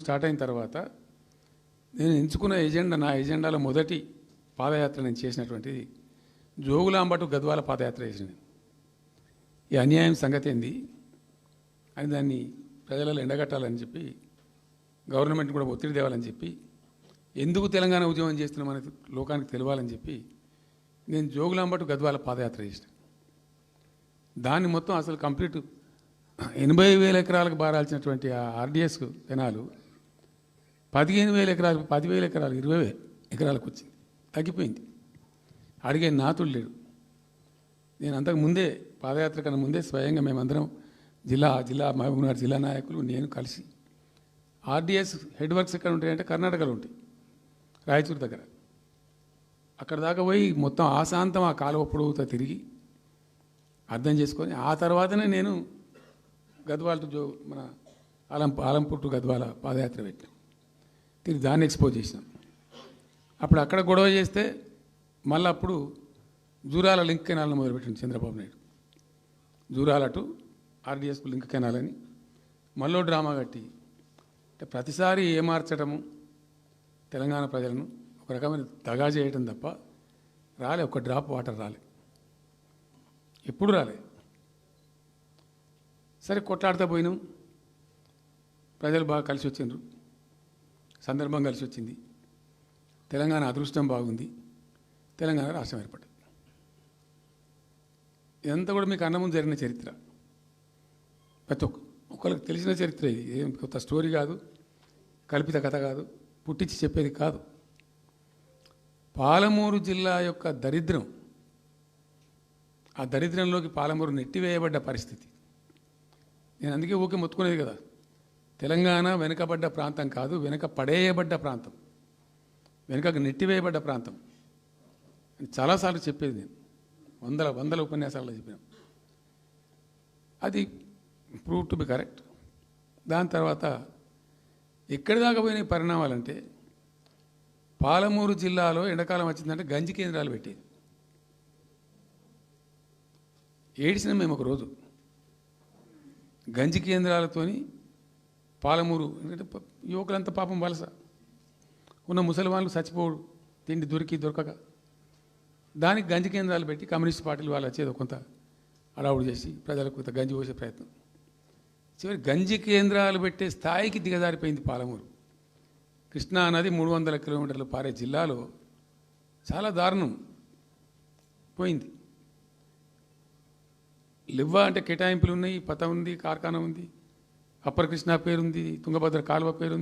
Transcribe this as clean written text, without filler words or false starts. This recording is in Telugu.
స్టార్ట్ అయిన తర్వాత నేను ఎంచుకున్న ఎజెండా, నా ఎజెండాలో మొదటి పాదయాత్ర నేను చేసినటువంటిది జోగులాంబ గద్వాల పాదయాత్ర చేసింది. ఈ అన్యాయం సంగతి ఏంది అని దాన్ని ప్రజలలో ఎండగట్టాలని చెప్పి, గవర్నమెంట్ కూడా ఒత్తిడి తేవాలని చెప్పి, ఎందుకు తెలంగాణ ఉద్యమం చేస్తున్నా మనకి లోకానికి తెలియాలని చెప్పి నేను జోగులాంబ గద్వాల పాదయాత్ర చేసిన. దాన్ని మొత్తం అసలు కంప్లీట్ 80,000 ఎకరాలకు బారాల్సినటువంటి ఆ ఆర్డీఎస్ కెనాలు 15,000 ఎకరాలు, 10,000 ఎకరాలు, 20,000 ఎకరాలకు వచ్చింది, తగ్గిపోయింది. అడిగే నాతుడు లేడు. నేను అంతకు ముందే, పాదయాత్ర కన్నా ముందే స్వయంగా మేమందరం జిల్లా మహబూబ్నగర్ జిల్లా నాయకులు నేను కలిసి ఆర్డీఎస్ హెడ్ వర్క్స్ ఎక్కడ ఉంటాయంటే కర్ణాటకలో ఉంటాయి, రాయచూరు దగ్గర. అక్కడ దాకా పోయి మొత్తం ఆశాంతం ఆ కాలువ పొడవుతో తిరిగి అర్థం చేసుకొని ఆ తర్వాతనే నేను గద్వాల టు మన ఆలంపూర్ టు గద్వాల పాదయాత్ర పెట్టాను. తిరిగి దాన్ని ఎక్స్పోజ్ చేసినాం. అప్పుడు అక్కడ గొడవ చేస్తే మళ్ళీ అప్పుడు జూరాల లింక్ కెనాల్ని మొదలుపెట్టింది చంద్రబాబు నాయుడు. జూరాల టు ఆర్డీఎస్కు లింక్ కెనాల్ అని మళ్ళీ డ్రామా కట్టి, అంటే ప్రతిసారి ఏమార్చడము తెలంగాణ ప్రజలను ఒక రకమైన దగా చేయటం తప్ప రాలే, ఒక డ్రాప్ వాటర్ రాలే, ఎప్పుడు రాలే. సరే కొట్లాడుతూ పోయినాం, ప్రజలు బాగా కలిసి వచ్చిండ్రు, సందర్భం కలిసి వచ్చింది, తెలంగాణ అదృష్టం బాగుంది, తెలంగాణ రాష్ట్రం ఏర్పడింది. ఇదంతా కూడా మీకు అన్నముందు జరిగిన చరిత్ర, ప్రతి ఒక్కరికి తెలిసిన చరిత్ర. ఇది ఏం కొత్త స్టోరీ కాదు, కల్పిత కథ కాదు, పుట్టించి చెప్పేది కాదు. పాలమూరు జిల్లా యొక్క దరిద్రం, ఆ దరిద్రంలోకి పాలమూరు నెట్టివేయబడ్డ పరిస్థితి. నేను అందుకే ఊకే మొత్తుకునేది కదా, తెలంగాణ వెనుకబడ్డ ప్రాంతం కాదు, వెనుక పడేయబడ్డ ప్రాంతం, వెనుకకు నెట్టివేయబడ్డ ప్రాంతం అని చాలాసార్లు చెప్పేది. నేను వందల ఉపన్యాసాల్లో చెప్పాను. అది ప్రూవ్ టు బి కరెక్ట్. దాని తర్వాత ఎక్కడి దాకా పోయిన పరిణామాలంటే, పాలమూరు జిల్లాలో ఎండాకాలం వచ్చిందంటే గంజి కేంద్రాలు పెట్టేది. ఏడిసినాం మేము ఒకరోజు. గంజి కేంద్రాలతోని పాలమూరు, ఎందుకంటే యువకులంతా పాపం వలస ఉన్న ముసలివాళ్ళు చచ్చిపోడు, తిండి దొరకక, దానికి గంజి కేంద్రాలు పెట్టి కమ్యూనిస్ట్ పార్టీలు వాళ్ళు వచ్చేది కొంత అడావుడు చేసి ప్రజలకు కొంత గంజి పోసే ప్రయత్నం. చివరి గంజి కేంద్రాలు పెట్టే స్థాయికి దిగజారిపోయింది పాలమూరు. కృష్ణా నది 300 కిలోమీటర్లు పారే జిల్లాలో చాలా దారుణం పోయింది. లివ్వా అంటే కేటాయింపులు ఉన్నాయి, పత ఉంది, కార్ఖానా ఉంది, అప్పర్ కృష్ణా పేరుంది, తుంగభద్ర కాలువ పేరుంది.